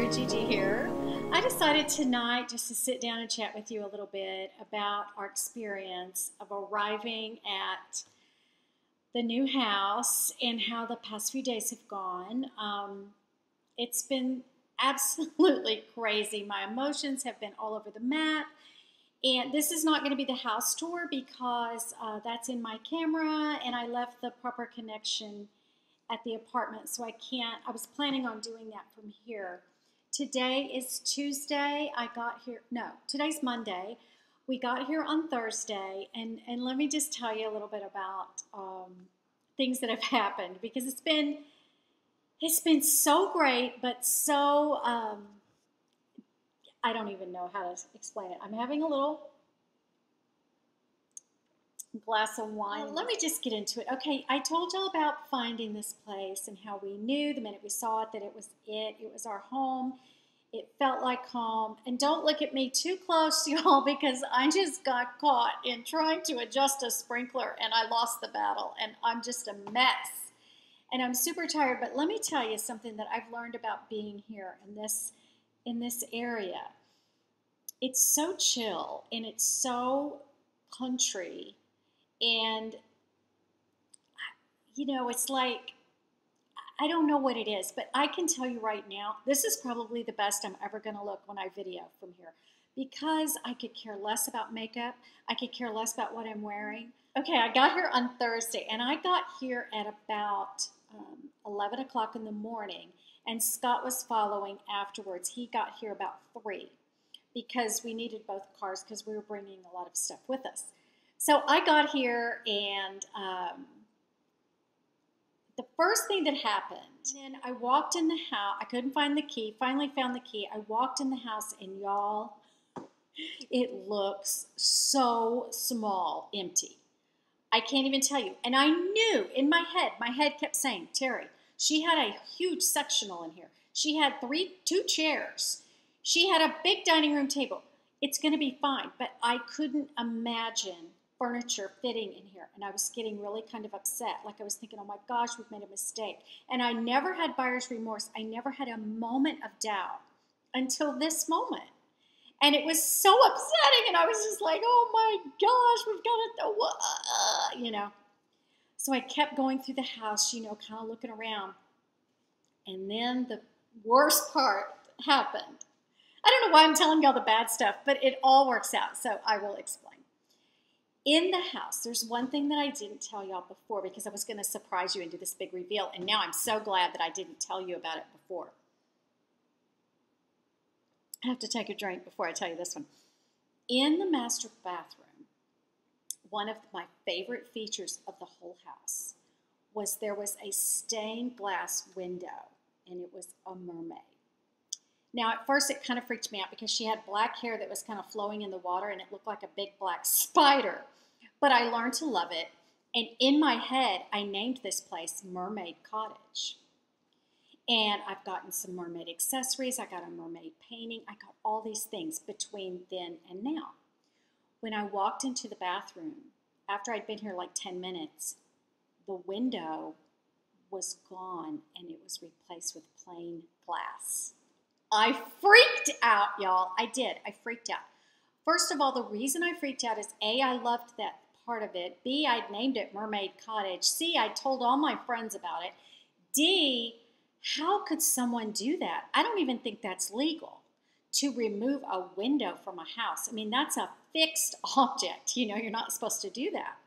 TeriGigi here. I decided tonight just to sit down and chat with you a little bit about our experience of arriving at the new house and how the past few days have gone. It's been absolutely crazy. My emotions have been all over the map. And this is not going to be the house tour because that's in my camera and I left the proper connection at the apartment, so I was planning on doing that from here. Today is Tuesday. Today's Monday. We got here on Thursday, and let me just tell you a little bit about things that have happened, because it's been so great, but so, I don't even know how to explain it. I'm having a little glass of wine. Let me just get into it. Okay, I told y'all about finding this place and how we knew the minute we saw it that it was it. It was our home. It felt like home. And don't look at me too close, y'all, because I just got caught in trying to adjust a sprinkler and I lost the battle and I'm just a mess. And I'm super tired, but let me tell you something that I've learned about being here in this area. It's so chill and it's so country. And, you know, it's like, I don't know what it is, but I can tell you right now, this is probably the best I'm ever going to look when I video from here, because I could care less about makeup. I could care less about what I'm wearing. Okay, I got here on Thursday, and I got here at about 11 o'clock in the morning, and Scott was following afterwards. He got here about 3 because we needed both cars because we were bringing a lot of stuff with us. So I got here, and the first thing that happened, and I walked in the house. I couldn't find the key. Finally found the key. I walked in the house, and y'all, it looks so small, empty. I can't even tell you. And I knew in my head kept saying, Terry, she had a huge sectional in here. She had 2 chairs. She had a big dining room table. It's going to be fine. But I couldn't imagine furniture fitting in here, and I was getting really kind of upset. Like I was thinking, oh my gosh, we've made a mistake. And I never had buyer's remorse. I never had a moment of doubt until this moment. And it was so upsetting, and I was just like, oh my gosh, we've got to, So I kept going through the house, kind of looking around. And then the worst part happened. I don't know why I'm telling y'all the bad stuff, but it all works out, so I will explain. In the house, there's one thing that I didn't tell y'all before because I was going to surprise you and do this big reveal, and now I'm so glad that I didn't tell you about it before. I have to take a drink before I tell you this one. In the master bathroom, one of my favorite features of the whole house was there was a stained glass window, and it was a mermaid. Now, at first, it kind of freaked me out because she had black hair that was kind of flowing in the water, and it looked like a big black spider. But I learned to love it, and in my head, I named this place Mermaid Cottage. And I've gotten some mermaid accessories. I got a mermaid painting. I got all these things between then and now. When I walked into the bathroom, after I'd been here like 10 minutes, the window was gone, and it was replaced with plain glass. I freaked out, y'all. I did. I freaked out. First of all, the reason I freaked out is A, I loved that part of it. B, I'd named it Mermaid Cottage. C, I told all my friends about it. D, how could someone do that? I don't even think that's legal to remove a window from a house. I mean, that's a fixed object. You're not supposed to do that.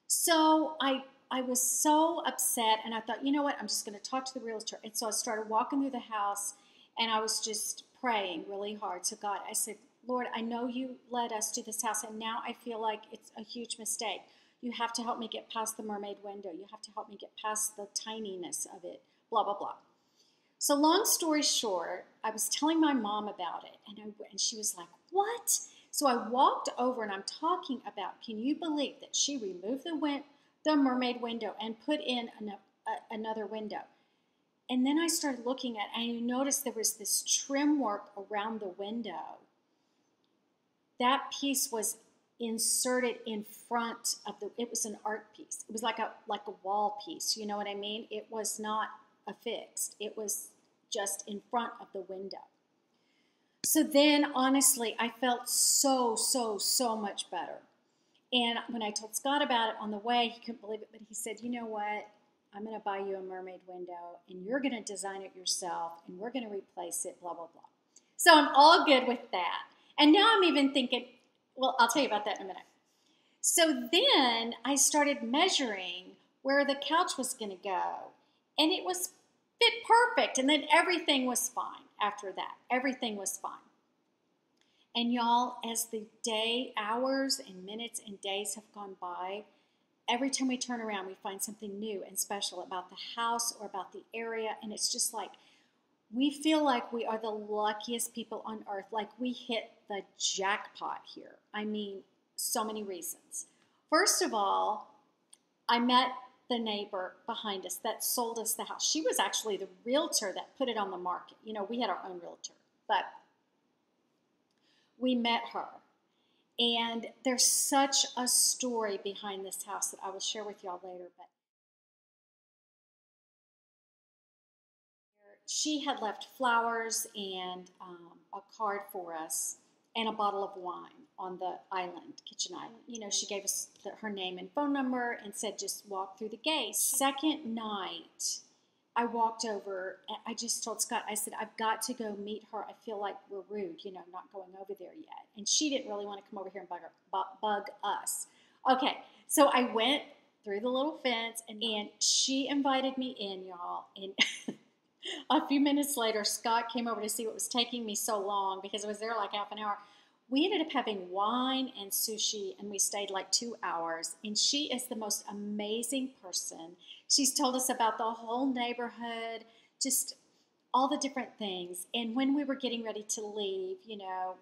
So I was so upset, and I thought, you know what, I'm just going to talk to the realtor. And so I started walking through the house, and I was just praying really hard. So God, I said, Lord, I know you led us to this house, and now I feel like it's a huge mistake. You have to help me get past the mermaid window. You have to help me get past the tininess of it, blah, blah, blah. So long story short, I was telling my mom about it, and she was like, what? So I walked over, and I'm talking about, can you believe that she removed the mermaid window and put in another window? And then I started looking at, and I noticed there was this trim work around the window. That piece was inserted in front of it was an art piece. It was like a wall piece, you know what I mean? It was not affixed. It was just in front of the window. So then, honestly, I felt so much better. And when I told Scott about it on the way, he couldn't believe it, but he said, you know what? I'm going to buy you a mermaid window, and you're going to design it yourself, and we're going to replace it, blah, blah, blah. So I'm all good with that. And now I'm even thinking, well, I'll tell you about that in a minute. So then I started measuring where the couch was going to go, and it was fit perfect, and then everything was fine after that. Everything was fine. And y'all, as the day, hours and minutes and days have gone by, every time we turn around, we find something new and special about the house or about the area, and it's just like, we feel like we are the luckiest people on earth, like we hit the jackpot here. I mean, so many reasons. First of all, I met the neighbor behind us that sold us the house. She was actually the realtor that put it on the market. You know, we had our own realtor, but we met her. And there's such a story behind this house that I will share with y'all later. But she had left flowers and a card for us and a bottle of wine on the island, kitchen island. You know, she gave us her name and phone number and said, just walk through the gate. Second night, I walked over, and I just told Scott, I said, I've got to go meet her. I feel like we're rude, you know, not going over there yet. And she didn't really want to come over here and bug us. Okay, so I went through the little fence, and she invited me in, y'all. And a few minutes later, Scott came over to see what was taking me so long because I was there like half an hour. We ended up having wine and sushi, and we stayed like 2 hours. And she is the most amazing person. She's told us about the whole neighborhood, just all the different things. And when we were getting ready to leave, you know,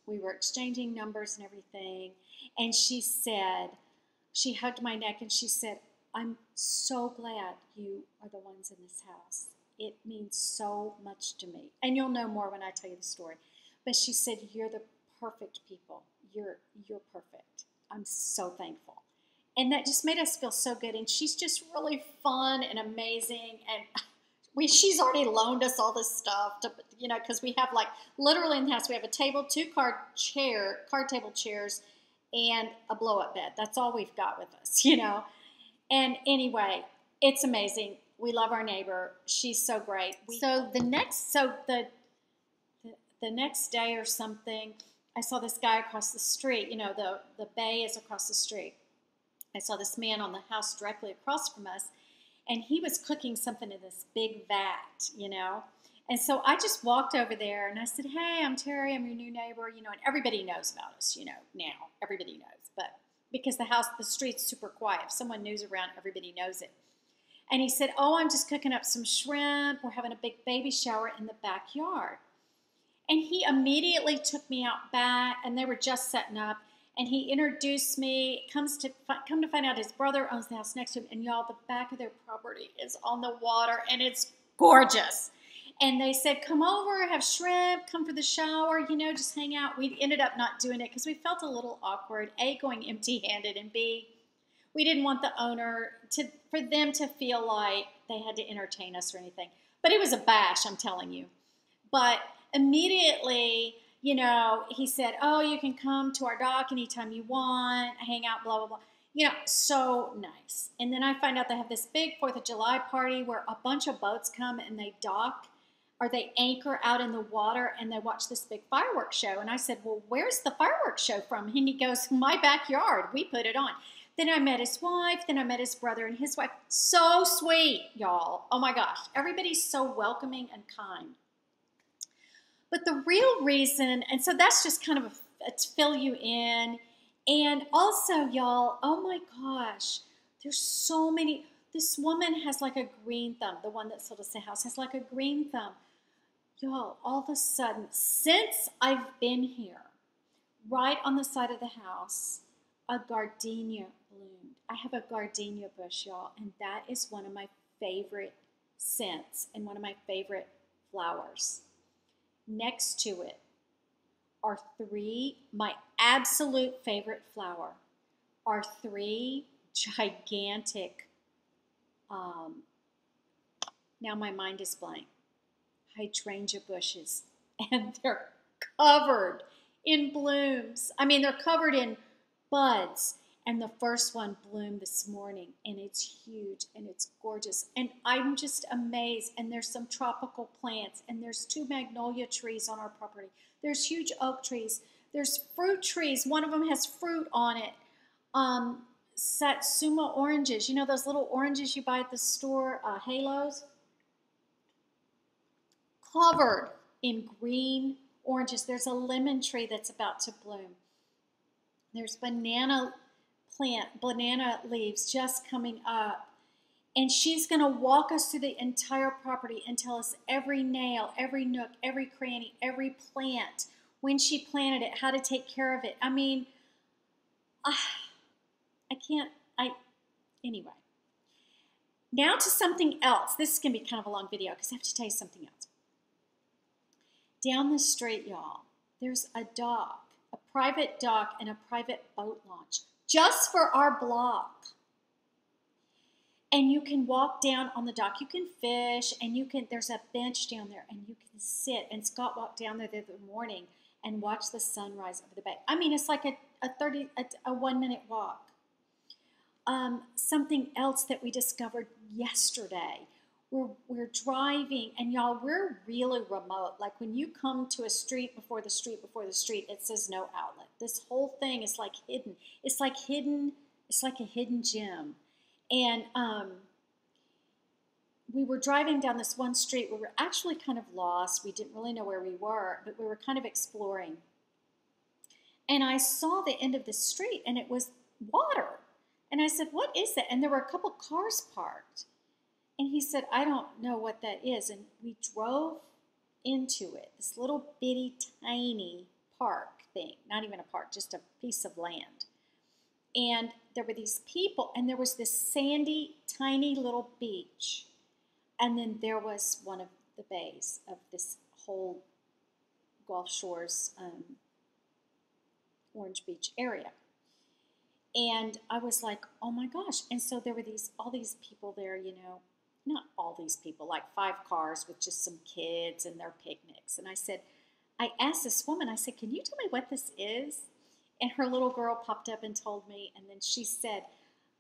we were exchanging numbers and everything. And she said, she hugged my neck and she said, I'm so glad you are the ones in this house. It means so much to me. And you'll know more when I tell you the story. But she said, you're the perfect people. You're perfect. I'm so thankful. And that just made us feel so good. And she's just really fun and amazing. And she's already loaned us all this stuff to, you know, because we have like literally in the house, we have a table, 2 card table chairs, and a blow-up bed. That's all we've got with us, you know. And anyway, it's amazing. We love our neighbor. She's so great. The next day or something, I saw this guy across the street. You know, the bay is across the street. I saw this man on the house directly across from us, and he was cooking something in this big vat, you know. And so I just walked over there, and I said, hey, I'm Terry. I'm your new neighbor, you know, and everybody knows about us, you know, now. Everybody knows. But because the street's super quiet. If someone new's around, everybody knows it. And he said, oh, I'm just cooking up some shrimp. We're having a big baby shower in the backyard. And he immediately took me out back, and they were just setting up. And he introduced me. Come to find out, his brother owns the house next to him. And y'all, the back of their property is on the water, and it's gorgeous. And they said, come over, have shrimp, come for the shower, you know, just hang out. We ended up not doing it because we felt a little awkward, A, going empty-handed, and B, we didn't want the owner for them to feel like they had to entertain us or anything. But it was a bash, I'm telling you. But immediately, you know, he said, oh, you can come to our dock anytime you want, hang out, blah, blah, blah. You know, so nice. And then I find out they have this big 4th of July party where a bunch of boats come and they dock or they anchor out in the water and they watch this big fireworks show. And I said, well, where's the fireworks show from? And he goes, my backyard. We put it on. Then I met his wife. Then I met his brother and his wife. So sweet, y'all. Oh, my gosh. Everybody's so welcoming and kind. But the real reason, and so that's just kind of to fill you in. And also, y'all, oh my gosh, there's so many. This woman has like a green thumb. The one that sold us the house has like a green thumb. Y'all, all of a sudden, since I've been here, right on the side of the house, a gardenia bloomed. I have a gardenia bush, y'all, and that is one of my favorite scents and one of my favorite flowers. Next to it are my absolute favorite flower, are 3 gigantic, now my mind is blank. hydrangea bushes, and they're covered in blooms. I mean, they're covered in buds. And the first one bloomed this morning, and it's huge and it's gorgeous. And I'm just amazed. And there's some tropical plants, and there's 2 magnolia trees on our property. There's huge oak trees. There's fruit trees. One of them has fruit on it. Satsuma oranges. You know those little oranges you buy at the store, halos? Covered in green oranges. There's a lemon tree that's about to bloom. There's banana leaves just coming up. And she's going to walk us through the entire property and tell us every nail, every nook, every cranny, every plant, when she planted it, how to take care of it. I mean, anyway. Now to something else. This is going to be kind of a long video because I have to tell you something else. Down the street, y'all, there's a dock, a private dock and a private boat launch just for our block. And you can walk down on the dock. You can fish, and there's a bench down there, and you can sit. And Scott walked down there the other morning and watch the sunrise over the bay. I mean, it's like a 1-minute walk. Something else that we discovered yesterday. We're driving, and y'all, we're really remote. Like when you come to a street before the street before the street, it says no outlet. This whole thing is like hidden. It's like a hidden gem. And we were driving down this one street where we were actually kind of lost. We didn't really know where we were, but we were kind of exploring. And I saw the end of the street, and it was water. And I said, what is that? And there were a couple cars parked. And he said, I don't know what that is. And we drove into it, this little bitty, tiny park thing. Not even a park, just a piece of land. And there were these people, and there was this sandy, tiny little beach. And then there was one of the bays of this whole Gulf Shores, Orange Beach area. And I was like, oh my gosh. And so there were all these people there, you know, not all these people, like 5 cars with just some kids and their picnics. And I asked this woman, I said, can you tell me what this is? And her little girl popped up and told me, and then she said,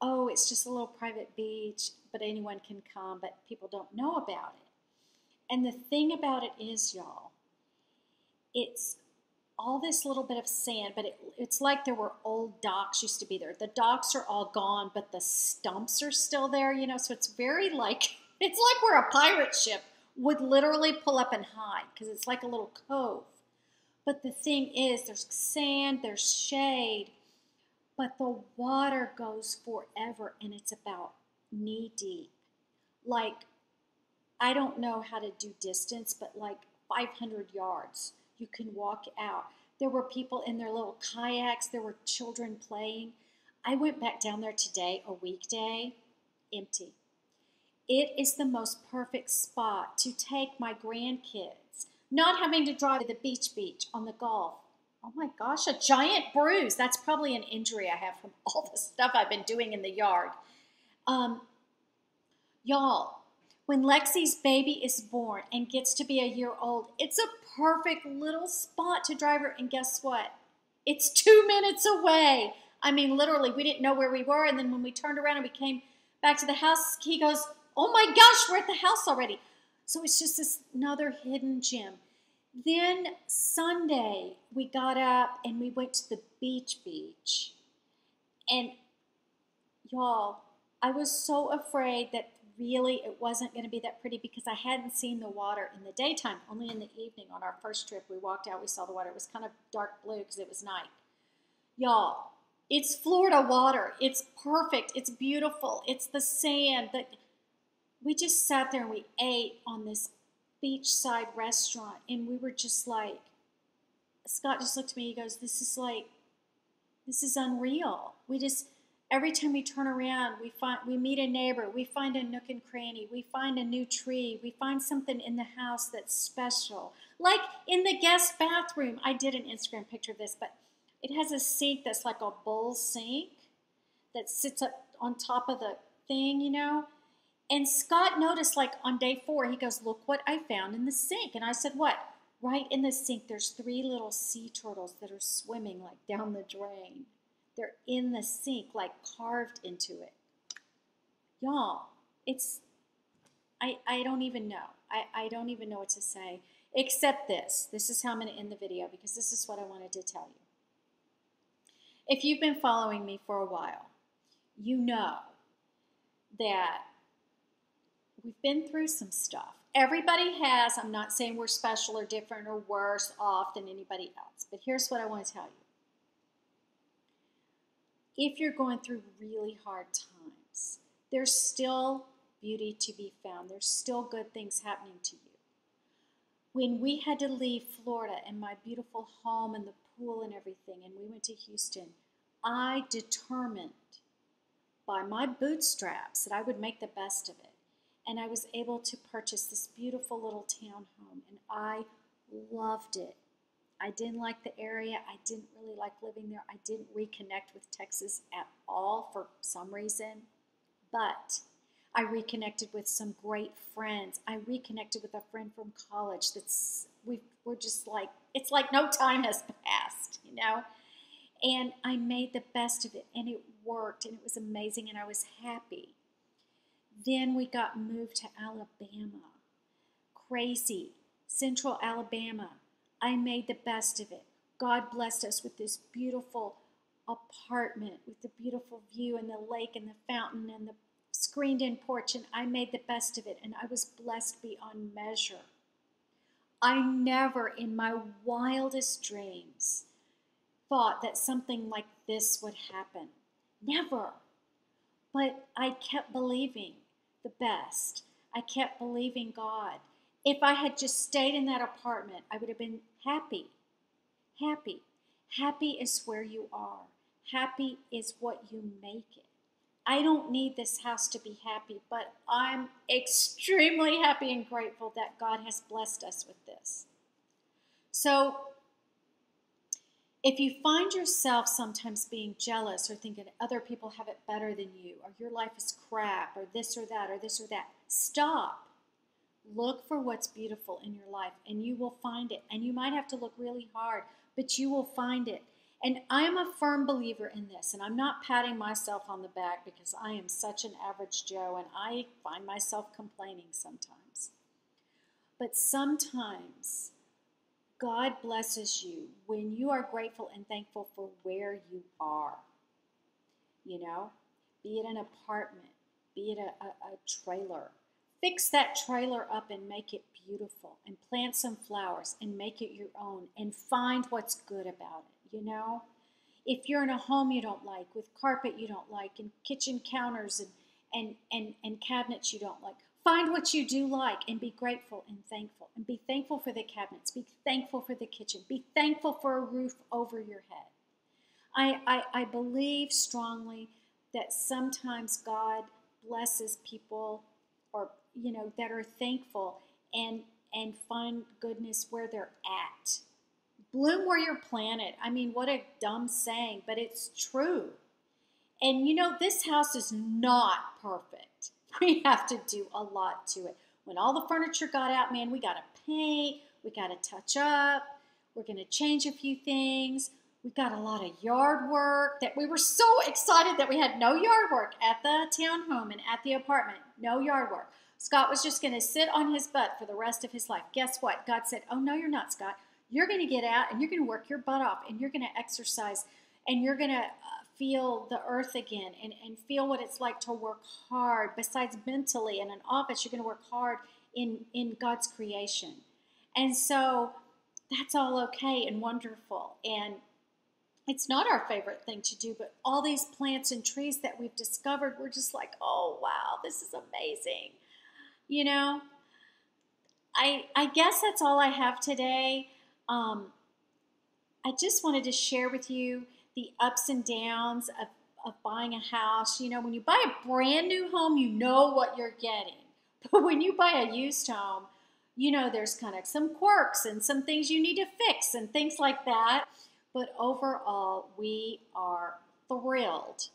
oh, it's just a little private beach, but anyone can come, but people don't know about it. And the thing about it is, y'all, it's all this little bit of sand, but it's like there were old docks used to be there. The docks are all gone, but the stumps are still there, you know, so it's very like, it's like where a pirate ship would literally pull up and hide, because it's like a little cove. But the thing is, there's sand, there's shade, but the water goes forever, and it's about knee deep. Like, I don't know how to do distance, but like 500 yards. You can walk out. There were people in their little kayaks. There were children playing. I went back down there today, a weekday, empty. It is the most perfect spot to take my grandkids, not having to drive to the beach on the Gulf. Oh my gosh, a giant bruise. That's probably an injury I have from all the stuff I've been doing in the yard. Y'all, when Lexi's baby is born and gets to be a year old, it's a perfect little spot to drive her. And guess what? It's 2 minutes away. I mean, literally, we didn't know where we were. And then when we turned around and we came back to the house, he goes, oh my gosh, we're at the house already. So it's just this another hidden gem. Then Sunday, we got up and we went to the beach. And y'all, I was so afraid that really it wasn't going to be that pretty because I hadn't seen the water in the daytime, only in the evening. On our first trip, we walked out, we saw the water. It was kind of dark blue because it was night. Y'all, it's Florida water. It's perfect. It's beautiful. It's the sand. We just sat there and we ate on this beachside restaurant, and we were just like, Scott just looked at me, he goes, this is unreal. Every time we turn around, we meet a neighbor, we find a nook and cranny, we find a new tree, we find something in the house that's special. Like in the guest bathroom, I did an Instagram picture of this, but it has a sink that's like a bowl sink that sits up on top of the thing, you know, And Scott noticed, like on day 4, he goes, look what I found in the sink. And I said, what? Right in the sink, there's 3 little sea turtles that are swimming like down the drain. They're in the sink, like carved into it. Y'all, I don't even know. I don't even know what to say, except this. This is how I'm going to end the video, because this is what I wanted to tell you. If you've been following me for a while, you know that we've been through some stuff. Everybody has. I'm not saying we're special or different or worse off than anybody else. But here's what I want to tell you. If you're going through really hard times, there's still beauty to be found. There's still good things happening to you. When we had to leave Florida and my beautiful home and the pool and everything, and we went to Houston, I determined by my bootstraps that I would make the best of it. And I was able to purchase this beautiful little townhome, and I loved it. I didn't like the area. I didn't really like living there. I didn't reconnect with Texas at all for some reason. But I reconnected with some great friends. I reconnected with a friend from college we're just like, it's like no time has passed, you know? And I made the best of it, and it worked, and it was amazing, and I was happy. Then we got moved to Alabama. Crazy. Central Alabama. I made the best of it. God blessed us with this beautiful apartment with the beautiful view and the lake and the fountain and the screened-in porch, and I made the best of it, and I was blessed beyond measure. I never in my wildest dreams thought that something like this would happen. Never. But I kept believing the best. I kept believing God. If I had just stayed in that apartment, I would have been happy. Happy. Happy is where you are. Happy is what you make it. I don't need this house to be happy, but I'm extremely happy and grateful that God has blessed us with this. So, if you find yourself sometimes being jealous or thinking other people have it better than you, or your life is crap, or this or that, or this or that, stop. Look for what's beautiful in your life, and you will find it. And you might have to look really hard, but you will find it. And I am a firm believer in this, and I'm not patting myself on the back because I am such an average Joe, and I find myself complaining sometimes. But sometimes God blesses you when you are grateful and thankful for where you are. You know, be it an apartment, be it a trailer. Fix that trailer up and make it beautiful, and plant some flowers and make it your own, and find what's good about it, you know? If you're in a home you don't like, with carpet you don't like, and kitchen counters and cabinets you don't like, find what you do like and be grateful and thankful. And be thankful for the cabinets. Be thankful for the kitchen. Be thankful for a roof over your head. I believe strongly that sometimes God blesses people, or that are thankful and find goodness where they're at. Bloom where you're planted. I mean, what a dumb saying, but it's true. And this house is not perfect. We have to do a lot to it. When all the furniture got out, man, we got to paint, we got to touch up, we're going to change a few things. We got a lot of yard work that we were so excited that we had no yard work at the townhome and at the apartment. No yard work. Scott was just going to sit on his butt for the rest of his life. Guess what? God said, oh, no, you're not, Scott. You're going to get out and you're going to work your butt off, and you're going to exercise, and you're going to feel the earth again, and feel what it's like to work hard. Besides mentally in an office, you're going to work hard in God's creation. And so that's all okay and wonderful. And it's not our favorite thing to do, but all these plants and trees that we've discovered, we're just like, oh, wow, this is amazing. I guess that's all I have today. I just wanted to share with you the ups and downs of buying a house. When you buy a brand new home, you know what you're getting. But when you buy a used home, there's kind of some quirks and some things you need to fix and things like that. But overall, we are thrilled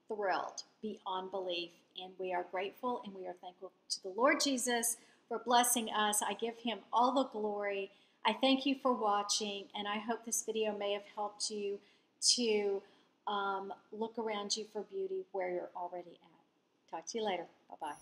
thrilled beyond belief, and we are grateful and we are thankful to the Lord Jesus for blessing us. I give him all the glory. I thank you for watching, and I hope this video may have helped you to look around you for beauty where you're already at. Talk to you later. Bye-bye.